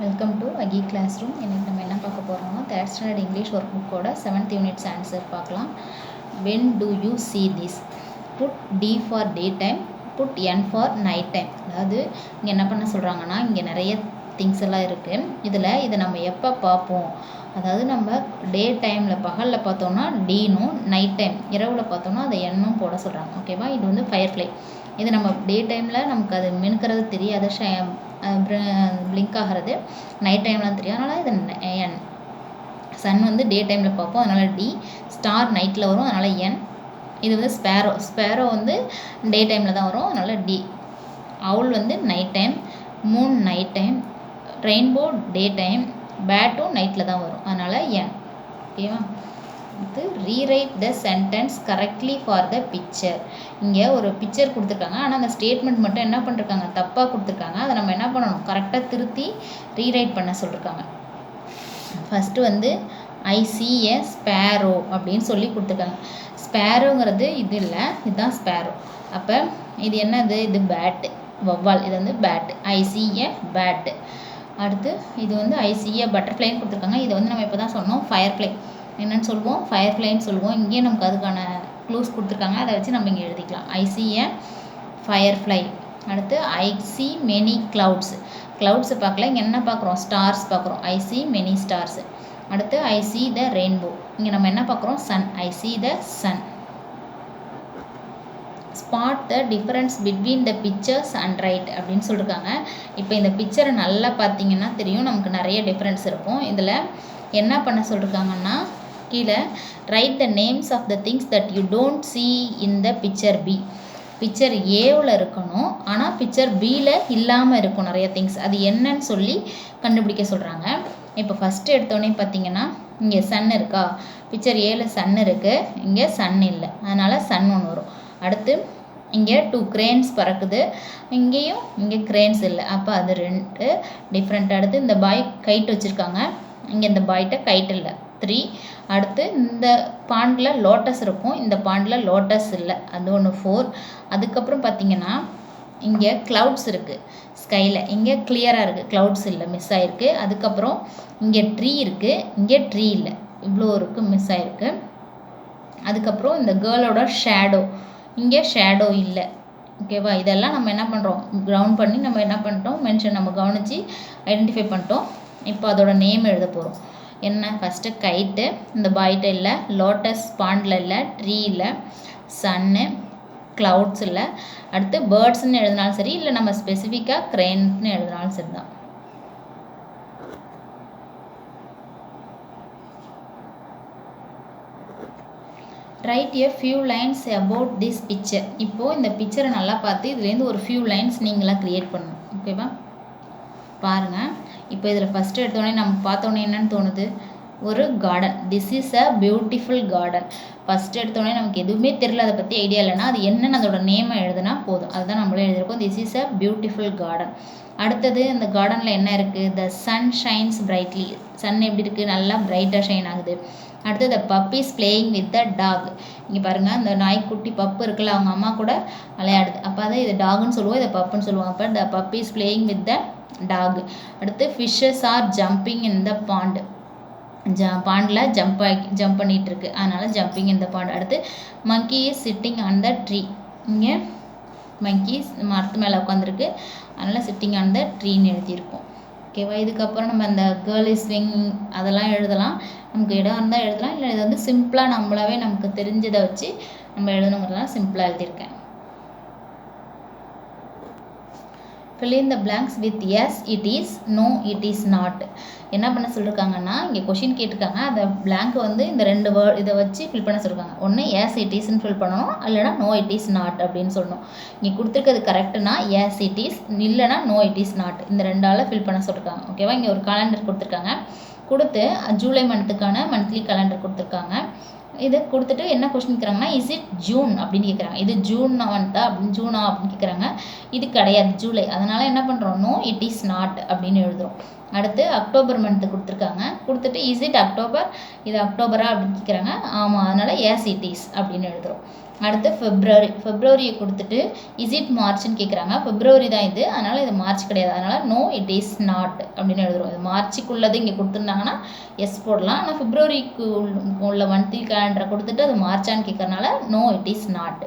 Welcome to அகி classroom. இன்றைக்கி நம்ம என்ன பார்க்க போகிறோம்னா தேர்ட் ஸ்டாண்டர்ட் இங்கிலீஷ் ஒர்க் புக்கோட 7th யூனிட்ஸ் ஆன்சர் பார்க்கலாம். When do you see this? Put T for day time, put N for night time. அதாவது இங்கே என்ன பண்ண சொல்கிறாங்கன்னா, இங்கே நிறைய திங்ஸ் எல்லாம் இருக்குது. இதை நம்ம எப்போ பார்ப்போம், அதாவது நம்ம டே டைமில் பகலில் பார்த்தோம்னா டீனும், நைட் டைம் இரவில் பார்த்தோம்னா அதை எண்ணும் போட சொல்கிறாங்க. ஓகேவா? இது வந்து ஃபயர்ஃப்ளை. இது நம்ம டே டைமில் நமக்கு அது மினுக்கிறது தெரியாது, பிளிங்க் ஆகிறது. நைட் டைம்லாம் தெரியும், அதனால் இது சன் வந்து டே டைமில் பார்ப்போம், அதனால் டி. ஸ்டார் நைட்டில் வரும், அதனால் என். இது வந்து ஸ்பேரோ வந்து டே டைமில் தான் வரும், அதனால் டி. அவுல் வந்து night time, moon night time, rainbow day time, பேட்டும் நைட்டில் தான் வரும், அதனால் என். ஓகேவா? இது rewrite the sentence correctly for the picture. இங்கே ஒரு பிக்சர் கொடுத்துருக்காங்க, ஆனால் அந்த ஸ்டேட்மெண்ட் மட்டும் என்ன பண்ணிருக்காங்க, தப்பாக கொடுத்துருக்காங்க. அதை நம்ம என்ன பண்ணணும், கரெக்டாக திருத்தி ரீரைட் பண்ண சொல்லியிருக்காங்க. ஃபஸ்ட்டு வந்து ஐ சி எ ஸ்பேரோ அப்படின்னு சொல்லி கொடுத்துருக்காங்க. ஸ்பேரோங்கிறது இது இல்லை, இதுதான் ஸ்பேரோ. அப்போ இது என்னது, இது பேட்டு, வவ்வால். இது வந்து பேட்டு, ஐ சி எ பேட்டு. அடுத்து இது வந்து ஐ சி எ பட்டர்ஃப்ளைன்னு கொடுத்துருக்காங்க. இதை வந்து நம்ம இப்போ தான் சொன்னோம், ஃபயர்ஃப்ளை என்னன்னு சொல்லுவோம், ஃபயர்ஃப்ளைன்னு சொல்லுவோம். இங்கேயே நமக்கு அதுக்கான க்ளூஸ் கொடுத்துருக்காங்க, அதை வச்சு நம்ம இங்கே எழுதிக்கலாம். I see a firefly. அடுத்து ஐ சி மெனி க்ளவுட்ஸ். க்ளவுட்ஸை பார்க்கல, இங்கே என்ன பார்க்குறோம், ஸ்டார்ஸ் பார்க்குறோம். I see many stars. அடுத்து ஐ சி த ரெயின்போ. இங்கே நம்ம என்ன பார்க்குறோம், sun. I see the sun. Spot the difference between the pictures and write அப்படின்னு சொல்லியிருக்காங்க. இப்போ இந்த பிக்சரை நல்லா பார்த்தீங்கன்னா தெரியும், நமக்கு நிறைய டிஃப்ரென்ஸ் இருக்கும். இதில் என்ன பண்ண சொல்லியிருக்காங்கன்னா, கீழே write the names of the things that you don't see in the picture B. Picture ஏவில் இருக்கணும், ஆனால் பிக்சர் பியில் இல்லாமல் இருக்கும் நிறைய திங்ஸ். அது என்னன்னு சொல்லி கண்டுபிடிக்க சொல்கிறாங்க. இப்போ ஃபஸ்ட்டு எடுத்தோடனே பார்த்தீங்கன்னா, இங்கே சன் இருக்கா, பிக்சர் ஏவில் சன் இருக்குது, இங்கே சன் இல்லை, அதனால் சன் ஒன்று வரும். அடுத்து இங்கே 2 கிரேன்ஸ் பறக்குது, இங்கே கிரேன்ஸ் இல்லை, அப்போ அது 2 டிஃப்ரெண்ட். அடுத்து இந்த பாய் கைட் வச்சுருக்காங்க, இங்கே இந்த பாய்கிட்ட கைட் இல்லை, 3. அடுத்து இந்த பாண்டில் லோட்டஸ் இருக்கும், இந்த பாண்டில் லோட்டஸ் இல்லை, அது ஒன்று 4. அதுக்கப்புறம் பார்த்திங்கன்னா இங்கே க்ளவுட்ஸ் இருக்குது ஸ்கையில், இங்கே கிளியராக இருக்குது, க்ளவுட்ஸ் இல்லை, மிஸ் ஆகிருக்கு. அதுக்கப்புறம் இங்கே ட்ரீ இருக்குது, இங்கே ட்ரீ இல்லை, இவ்வளோ இருக்குது, மிஸ் ஆகிருக்கு. அதுக்கப்புறம் இந்த கேர்ளோட ஷேடோ, இங்கே ஷேடோ இல்லை. ஓகேவா? இதெல்லாம் நம்ம என்ன பண்ணுறோம், கிரவுண்ட் பண்ணி நம்ம என்ன பண்ணிட்டோம், நம்ம கவனித்து ஐடென்டிஃபை பண்ணிட்டோம். இப்போ அதோட நேம் எழுத போகிறோம். என்ன, ஃபஸ்ட்டு கைட்டு, இந்த பாய்ட்ட இல்லை, லோட்டஸ் பாண்டில் இல்லை, ட்ரீ இல்லை, சன்னு, க்ளவுட்ஸ் இல்லை. அடுத்து பேர்ட்ஸ்ன்னு எழுதினாலும் சரி, இல்லை நம்ம ஸ்பெசிஃபிக்காக க்ரெயின்னு எழுதினாலும் சரி தான். Right a few lines about this picture. இப்போது இந்த பிக்சரை நல்லா பார்த்து இதுலேருந்து ஒரு ஃபியூ லைன்ஸ் நீங்களாக க்ரியேட் பண்ணணும். ஓகேவா? பாருங்கள். இப்போ இதில் ஃபஸ்ட்டு எடுத்தோடனே நம்ம பார்த்தோன்னே என்னன்னு தோணுது, ஒரு garden. This is a beautiful garden. First எடுத்தோடனே நமக்கு எதுவுமே தெரியல, அதை பற்றி ஐடியா இல்லைன்னா அது என்னென்னு அதோட நேமை எழுதுனா போதும். அதுதான் நம்மளே எழுதியிருக்கோம், this is a beautiful garden. அடுத்தது இந்த கார்டனில் என்ன இருக்குது, the sun shines brightly. Sun எப்படி இருக்குது, நல்லா பிரைட்டாக ஷைன் ஆகுது. அடுத்து the puppy is playing with the dog. இங்கே பாருங்கள், அந்த நாய்க்குட்டி பப்பு இருக்குல்ல, அவங்க அம்மா கூட விளையாடுது, அப்போ அதை இது டாகுன்னு சொல்லுவோம், இதை பப்புன்னு சொல்லுவோம். அப்போ the puppy is playing with the dog. அடுத்து fishes are jumping in the pond. பாண்டில் ஜம்ப் பண்ணிகிட்டு இருக்கு, அதனால் ஜம்பிங் இன் த பாண்ட். அடுத்து monkey is sitting on the tree. இங்கே மங்கி மரத்து மேலே உட்காந்துருக்கு, அதனால் சிட்டிங் ஆன் த ட்ரீன்னு எழுதியிருக்கோம். ஓகேவா? இதுக்கப்புறம் நம்ம அந்த கேர்ள் இஸ் ஸ்விங் அதெல்லாம் எழுதலாம், நமக்கு இடம் இருந்தால் எழுதலாம், இல்லை இது வந்து சிம்பிளாக நம்மளாவே நமக்கு தெரிஞ்சதை வச்சு நம்ம எழுதணுங்கிறதுலாம் சிம்பிளாக எழுதியிருக்கேன். fill in the blanks with yes it is, no it is not. என்ன பண்ண சொல்லியிருக்காங்கன்னா, இங்கே கொஷின் கேட்டிருக்காங்க, அந்த blank வந்து இந்த 2 வேர்ட் இதை வச்சு ஃபில் பண்ண சொல்லியிருக்காங்க. ஒன்று yes it isன்னு ஃபில் பண்ணணும், இல்லைனா no it is not அப்படின்னு சொல்லணும். இங்கே கொடுத்துருக்கிறது கரெக்டுனா yes it is, இல்லைனா no it is not, இந்த 2ஆல் ஃபில் பண்ண சொல்லியிருக்காங்க. ஓகேவா? இங்கே ஒரு கேலண்டர் கொடுத்துருக்காங்க, கொடுத்து ஜூலை மந்த்துக்கான மந்த்லி கேலண்டர் கொடுத்துருக்காங்க. இது கொடுத்துட்டு என்ன கொஸ்டின் கேட்குறாங்கன்னா, இஸ் இட் ஜூன் அப்படின்னு கேட்குறாங்க. இது ஜூன் மந்த்தா அப்படின்னு, ஜூனா அப்படின்னு கேட்குறாங்க. இது கிடையாது, ஜூலை, அதனால் என்ன பண்ணுறோம், நோ இட் இஸ் நாட் அப்படின்னு எழுதுகிறோம். அடுத்து அக்டோபர் மந்த்து கொடுத்துருக்காங்க, கொடுத்துட்டு இஸ் இட் அக்டோபர், இது அக்டோபரா அப்படின்னு கேட்குறாங்க. ஆமாம், அதனால் எஸ் இட் இஸ் அப்படின்னு எழுதுகிறோம். அடுத்து ஃபெப்ரவரியை கொடுத்துட்டு இஸ் இட் மார்ச்னு கேட்குறாங்க. ஃபெப்ரவரி தான் இது, அதனால் இது மார்ச் கிடையாது. அதனால் நோ இட் இஸ் நாட் அப்படின்னு எழுதுறோம். இது மார்ச்சுக்குள்ளது இங்கே கொடுத்துருந்தாங்கன்னா எஸ் போடலாம். ஆனால் ஃபெப்ரவரிக்கு உள்ள மந்த்லி கேலண்டரை கொடுத்துட்டு அது மார்ச்சான்னு கேட்கறனால நோ இட் இஸ் நாட்.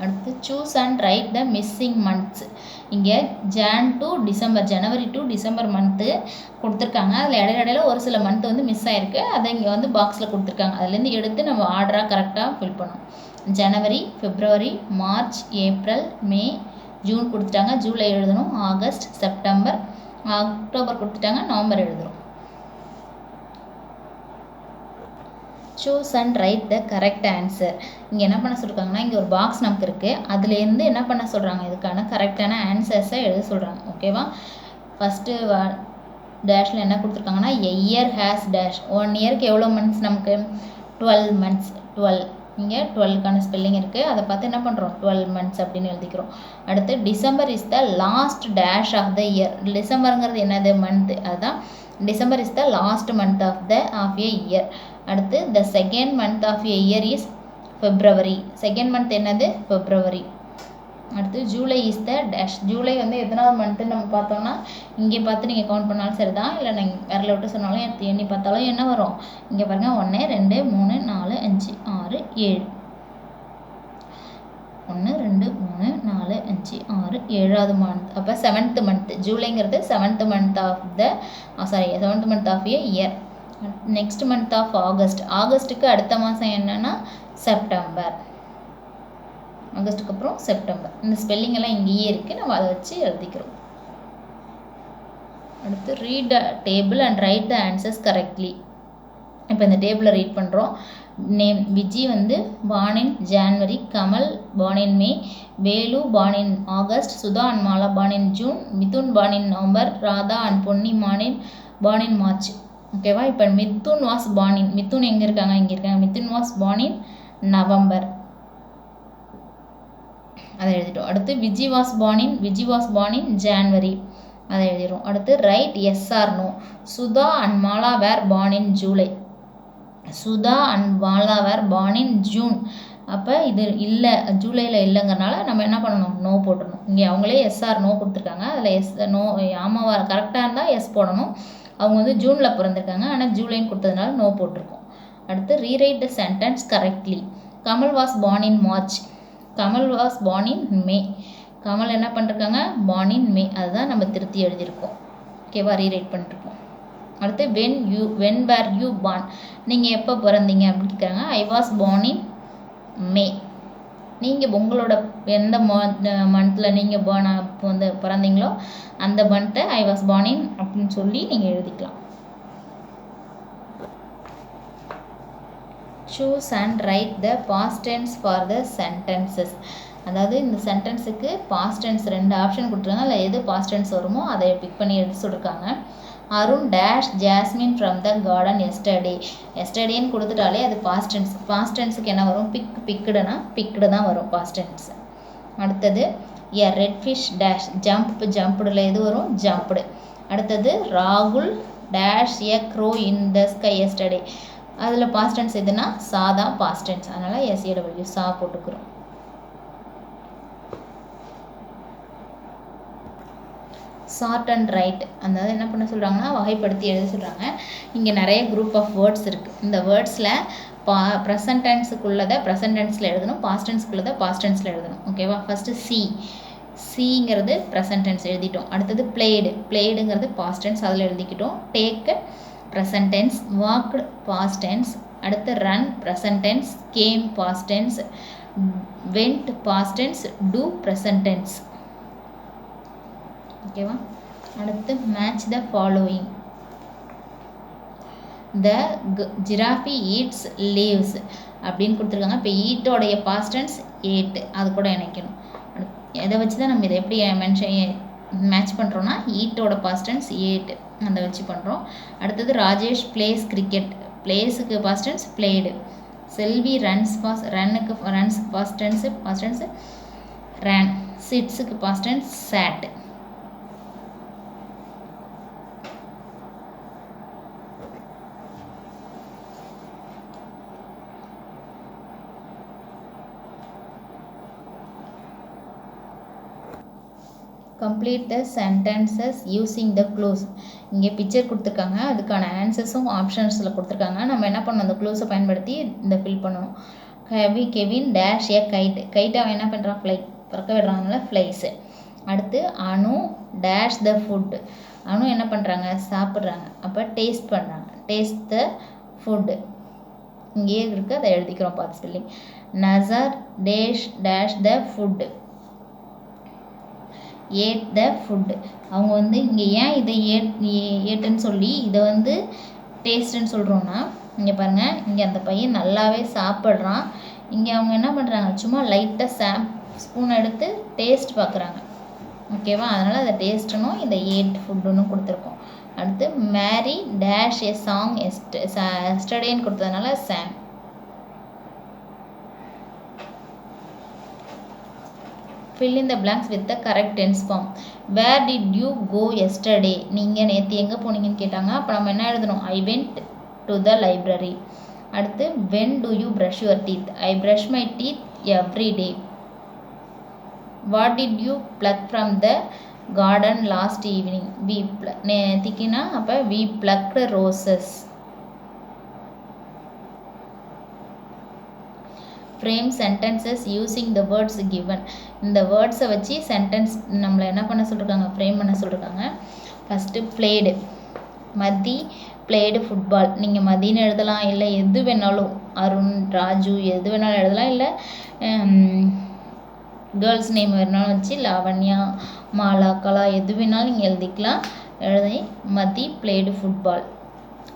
அடுத்து choose and write the missing months. இங்கே Jan to December, January to December month கொடுத்துருக்காங்க. அதில் இடையில ஒரு சில மந்த் வந்து மிஸ் ஆகிருக்கு. அதை இங்கே வந்து பாக்ஸில் கொடுத்துருக்காங்க. அதுலேருந்து எடுத்து நம்ம ஆர்டராக கரெக்டாக ஃபில் பண்ணணும். ஜனவரி, பிப்ரவரி, மார்ச், ஏப்ரல், மே, ஜூன் கொடுத்துட்டாங்க. ஜூலை எழுதணும். ஆகஸ்ட், செப்டம்பர், அக்டோபர் கொடுத்துட்டாங்க. நவம்பர் எழுதணும். Choose and write the correct answer. இங்கே என்ன பண்ண சொல்லியிருக்காங்கன்னா, இங்கே ஒரு பாக்ஸ் நமக்கு இருக்குது. அதுலேருந்து என்ன பண்ண சொல்கிறாங்க, இதுக்கான கரெக்டான ஆன்சர்ஸை எழுத சொல்கிறாங்க. ஓகேவா? ஃபஸ்ட்டு டேஷில் என்ன கொடுத்துருக்காங்கன்னா, எ இயர் ஹேஸ் டேஷ். 1 இயருக்கு எவ்வளோ மந்த்ஸ் நமக்கு? 12 மந்த்ஸ். 12 இங்கே 12க்கான ஸ்பெல்லிங் இருக்குது. அதை பார்த்து என்ன பண்ணுறோம், 12 மந்த்ஸ் அப்படின்னு எழுதிக்கிறோம். அடுத்து December is the last dash of the year. டிசம்பருங்கிறது என்னது? மந்த்து. அதுதான் December is the last month of a year. அடுத்து the second month of a year is February. Second month என்னது? ஃபெப்ரவரி. அடுத்து July is the dash. July வந்து எத்தனாவது மந்த்துன்னு நம்ம பார்த்தோம்னா, இங்கே பார்த்து நீங்கள் கவுண்ட் பண்ணாலும் சரி தான், இல்லை நீங்கள் விரல விட்டு சொன்னாலும் எண்ணி பார்த்தாலும் என்ன வரும்? இங்கே பாருங்கள், 1 2 3 4 5 6 7. 1 2 3 4 5 6 7வது மந்த். அப்போ 7th மந்த். ஜூலைங்கிறது 7th month of the 7th month of a year. Next month of August. ஆகஸ்ட்டுக்கு அடுத்த மாதம் என்னன்னா செப்டம்பர். ஆகஸ்ட்டுக்கு அப்புறம் செப்டம்பர். இந்த ஸ்பெல்லிங் எல்லாம் இங்கேயே இருக்குது, நம்ம அதை வச்சு எழுதிக்கிறோம். அடுத்து read the table and write the answers correctly. இப்போ இந்த டேபிளை ரீட் பண்ணுறோம். நேம் விஜி வந்து born in January, Kamal born in May, Velu born in August, Sudha and Mala born in June, Mithun born in November, Radha and Ponni born in March. ஓகேவா? இப்போ Mithun was born in, Mithun எங்கே இருக்காங்க? இங்கே இருக்காங்க. Mithun was born in November. அதை எழுதிட்டோம். அடுத்து Viji was born in January. அதை எழுதிடும். அடுத்து write yes or no. Sudha and Mala were born in July. Sudha and Mala were born in June. அப்போ இது இல்லை, ஜூலையில் இல்லைங்கிறனால நம்ம என்ன பண்ணணும்? நோ போட்டுடணும். இங்கே அவங்களே எஸ்ஆர் நோ கொடுத்துருக்காங்க. அதில் எஸ் நோ ஆமாவா கரெக்டாக இருந்தால் எஸ் போடணும். அவங்க வந்து ஜூனில் பிறந்திருக்காங்க, ஆனால் ஜூலைன்னு கொடுத்ததுனால நோ போட்டிருக்கோம். அடுத்து rewrite the sentence correctly. Kamal was born in March. Kamal was born in May. Kamal என்ன பண்ணிருக்காங்க? born in May. அதுதான் நம்ம திருத்தி எழுதியிருக்கோம். ஓகேவா? ரீரைட் பண்ணிருக்கோம். அடுத்து when were you born. நீங்கள் எப்போ பிறந்தீங்க அப்படின்னு கேட்குறாங்க. ஐ வாஸ் born in May. நீங்கள் உங்களோட எந்த மந்தில் நீங்கள் வந்து பிறந்தீங்களோ அந்த மந்த்தை ஐ வாஸ் born in அப்படின்னு சொல்லி நீங்கள் எழுதிக்கலாம். Choose and write the past tense for the sentences. அதாவது இந்த சென்டென்ஸுக்கு பாஸ்ட் டென்ஸ் 2 ஆப்ஷன் கொடுத்துருக்காங்க. அதில் எது பாஸ்ட் டென்ஸ் வருமோ அதை பிக் பண்ணி எழுதி சொல்லியிருக்காங்க. Arun dash jasmine from the garden yesterday. எஸ்டர்டேன்னு கொடுத்துட்டாலே அது பாஸ்ட் டென்ஸ். பாஸ்ட் டென்ஸுக்கு என்ன வரும்? பிக்குடுனா பிக்குடு தான் வரும் பாஸ்ட் டென்ஸ். அடுத்தது எ ரெட் ஃபிஷ் டேஷ் ஜம்ப்டில் எது வரும்? ஜம்ப்டு. அடுத்தது ராகுல் dash a grow in the sky yesterday. அதில் பாஸ்ட் டென்ஸ் எதுனா சாதா பாஸ்ட் டென்ஸ். அதனால் எஸ்ஏடபிள்யூ சா போட்டுக்கிறோம். Short and right. அதாவது என்ன பண்ண சொல்கிறாங்கன்னா, வகைப்படுத்தி எழுத சொல்கிறாங்க. இங்கே நிறைய குரூப் ஆஃப் வேர்ட்ஸ் இருக்குது. இந்த வேர்ட்ஸில் ப்ரெசன்ட் டென்ஸுக்குள்ளதை ப்ரெசன்ட் டென்ஸில் எழுதணும், பாஸ்ட் டென்ஸுக்குள்ளதை பாஸ்ட் டென்ஸில் எழுதணும். ஓகேவா? ஃபஸ்ட்டு சிங்கிறது ப்ரெசன்ட் டென்ஸ் எழுதிட்டோம். அடுத்தது பிளேடுங்கிறது பாஸ்ட் டென்ஸ், அதில் எழுதிக்கிட்டோம். Take present tense, walked past tense. அடுத்து run present tense, came past tense, went past tense, do present tense. ஓகேவா? அடுத்து match the following. The giraffe eats leaves அப்படின்னு கொடுத்துருக்காங்க. இப்போ ஈட்டோடைய பாஸ்ட் டென்ஸ் ஏட், அது கூட இணைக்கணும். இதை வச்சு தான் நம்ம இதை எப்படி மேட்ச் பண்ணுறோன்னா, ஈட்டோட பாஸ்ட் டென்ஸ் ஏட், அதை வச்சு பண்ணுறோம். அடுத்தது ராஜேஷ் பிளேஸ் கிரிக்கெட். பிளேஸுக்கு பாஸ்ட் டென்ஸ் பிளேடு. செல்வி ரன்னுக்கு பாஸ்ட் டென்ஸு ரன். சிட்ஸுக்கு past tense sat. Complete the sentences using the clues. இங்கே பிக்சர் கொடுத்துருக்காங்க, அதுக்கான ஆன்சர்ஸும் ஆப்ஷன்ஸில் கொடுத்துருக்காங்க. நம்ம என்ன பண்ணணும், அந்த க்ளூஸை பயன்படுத்தி இந்த ஃபில் பண்ணணும். கெவின் டேஷ் ஏ கைட் அவன் என்ன பண்ணுறான், ஃப்ளைட் பறக்க விடுறாங்கல்ல, ஃப்ளைஸு. அடுத்து அனு டேஷ் த ஃபுட், அனு என்ன பண்ணுறாங்க, சாப்பிட்றாங்க, அப்போ டேஸ்ட் பண்ணுறாங்க, டேஸ்ட் த ஃபுட்டு. இங்கேயே இருக்குது, அதை எழுதிக்கிறோம் பார்த்து ஸ்பெல்லிங். நசர் டேஷ் த ஃபுட்டு, ஏட் த ஃபுட்டு. அவங்க வந்து இங்கே ஏன் இதை ஏட்டுன்னு சொல்லி இதை டேஸ்ட்டுன்னு சொல்கிறோன்னா, இங்கே பாருங்கள், இங்கே அந்த பையன் நல்லாவே சாப்பிட்றான். இங்கே அவங்க என்ன பண்ணுறாங்க, சும்மா லைட்டாக ஸ்பூன் எடுத்து டேஸ்ட் பார்க்குறாங்க. ஓகேவா, அதனால் அதை டேஸ்ட்டுனும் இதை ஏட் ஃபுட்டுன்னு கொடுத்துருக்கோம். அடுத்து மேரி டேஷ் ஏ சாங் எஸ்டர்டேன்னு கொடுத்ததுனால song. fill in the blanks with the correct tense form. Where did you go yesterday? நீங்கள் நேற்று எங்கே போனீங்கன்னு கேட்டாங்க. அப்போ நம்ம என்ன எழுதணும், I went to the library. அடுத்து when do you brush your teeth? I brush my teeth every day. What did you pluck from the garden last evening? நேத்திக்கினா அப்போ we plucked roses. Frame sentences using the words given. இந்த வேர்ட்ஸை வச்சு sentence நம்மளை என்ன பண்ண சொல்லியிருக்காங்க, frame பண்ண சொல்லியிருக்காங்க. First blade, மதி blade football. நீங்கள் மதின்னு எழுதலாம், இல்லை எது வேணாலும், அருண், ராஜு எது வேணாலும் எழுதலாம், இல்லை கேர்ள்ஸ் நேம் வேணாலும் வச்சு லாவண்யா, மாலா, கலா எது வேணாலும் நீங்கள் எழுதிக்கலாம். எழுதி மதி பிளேடு ஃபுட்பால்.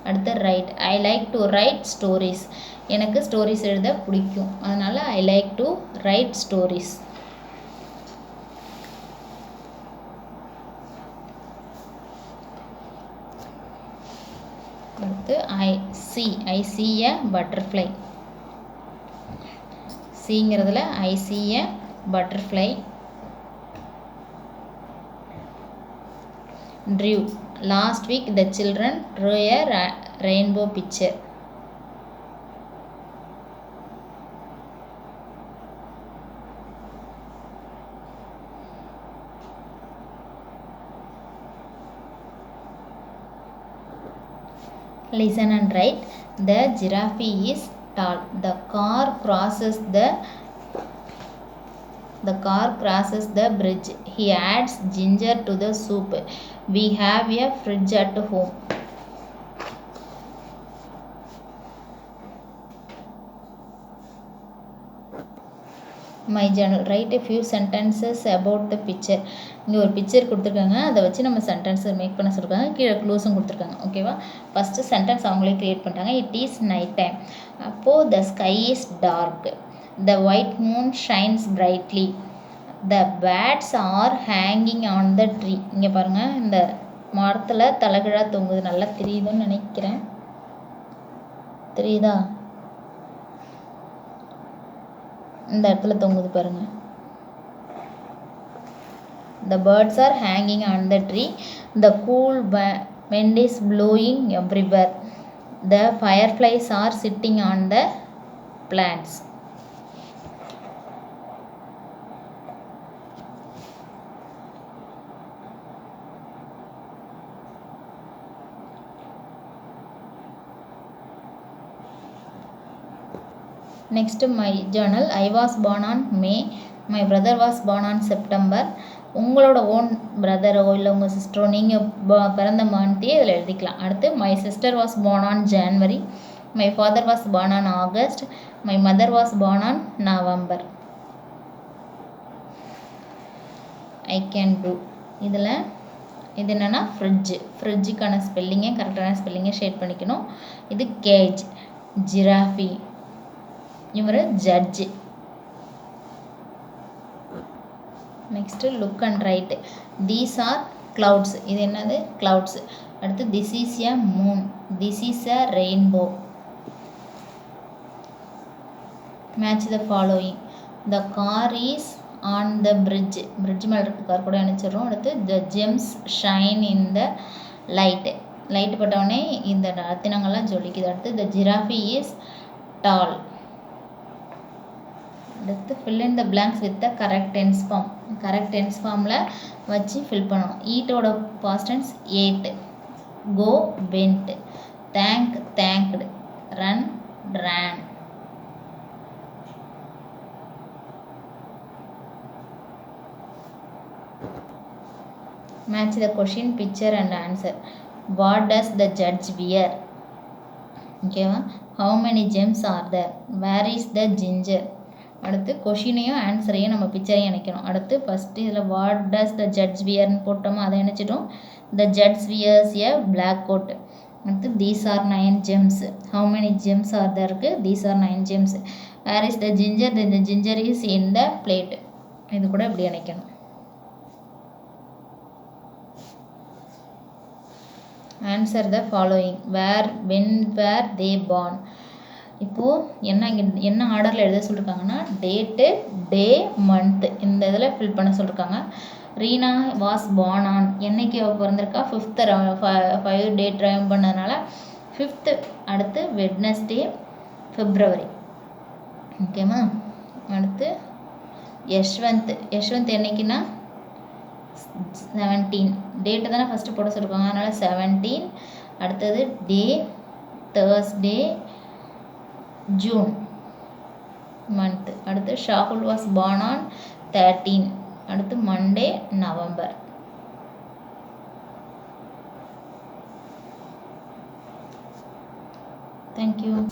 அடுத்து right, I like to right stories. எனக்கு ஸ்டோரிஸ் எழுத பிடிக்கும், அதனால் I like to right stories. அடுத்து ஐ see a butterfly. சிங்கிறதுல I see a butterfly. drew, last week the children drew a rainbow picture. Listen and write. The giraffe is tall. The car crosses the bridge. He adds ginger to the soup. We have a fridge at home. My journal, write a few sentences about the picture. இங்கே ஒரு picture கொடுத்துருக்காங்க, அதை வச்சு நம்ம சென்டென்ஸை make பண்ண சொல்லியிருக்காங்க. கீழே க்ளூஸும் கொடுத்துருக்காங்க. ஓகேவா, ஃபஸ்ட்டு சென்டென்ஸ் அவங்களே க்ரியேட் பண்ணிட்டாங்க. It is night time. அப்போது the sky is dark. The white moon shines brightly. The bats are hanging on the tree. இங்கே பாருங்கள், இந்த மரத்தில் தலைகீழாக தொங்குது. நல்லா தெரியுதுன்னு நினைக்கிறேன், தெரியுதா, இந்த இடத்துல தொங்குது பாருங்கள். The birds are hanging on the tree. The cool wind is blowing everywhere. The fireflies are sitting on the plants. Next, my journal. I was born on May. My brother was born on September. உங்களோட own பிரதரோ இல்லை உங்கள் சிஸ்டரோ நீங்கள் பிறந்த மந்த்தையே இதில் எழுதிக்கலாம். அடுத்து my sister was born on January. My father was born on August. My mother was born on November. I can do. இதில் இது என்னென்னா ஃப்ரிட்ஜுக்கான ஸ்பெல்லிங்கை கரெக்டான ஸ்பெல்லிங்கை ஷேட் பண்ணிக்கணும். இது கேஜ், ஜிராஃபி, இவர் judge. Next look and right. These are clouds. இது என்னது, clouds. அடுத்து this is a moon. This is a rainbow. Match the following. The car is on the bridge. bridge மேலே இருக்க கார் கூட நினச்சிடுறோம். அடுத்து the gems shine in the light. Light பட்டவுடனே இந்த ரத்தினங்கள்லாம் ஜொலிக்குது. அடுத்து the giraffe is tall. அடுத்து fill in the blanks with the correct tense form. Correct tense ஃபார்மில் வச்சு ஃபில் பண்ணணும். ஈட்டோட past tense ate, go went, thank thanked, run ran. Match the question, picture and answer. What does the judge wear? ஓகேவா? How many gems are there? Where is the ginger? அடுத்து கொஷினையும் ஆன்சரையும் நம்ம பிக்சரையும் இணைக்கணும். அடுத்து first இதில் what does the judge வியர்னு போட்டோமோ அதை இணைச்சிட்டோம். The judge wears a black coat. அடுத்து these are 9 gems. How many gems are there இருக்கு? These are 9 gems. Where is the ginger? The ginger is in the plate. இது கூட இப்படி இணைக்கணும். Answer the following. Where, when were they born? இப்போது என்ன ஆர்டரில் எழுத சொல்லியிருக்காங்கன்னா டேட்டு, டே, மந்த்து இந்த இதில் ஃபில் பண்ண சொல்லியிருக்காங்க. ரீனா வாஸ் born on என்னைக்கு பிறந்திருக்கா? 5th 5 டேட் ட்ரைவ் பண்ணதுனால 5th. அடுத்து வெட்னஸ்டே February. ஓகேவா? அடுத்து யஷ்வந்த் என்னைக்குன்னா 17. டேட்டு தானே ஃபஸ்ட்டு போட சொல்லியிருக்காங்க, அதனால் 17. அடுத்தது டே Thursday June மந்த். அடுத்து ஷாகுல் வாஸ் born on 13. அடுத்து மண்டே November. Thank you.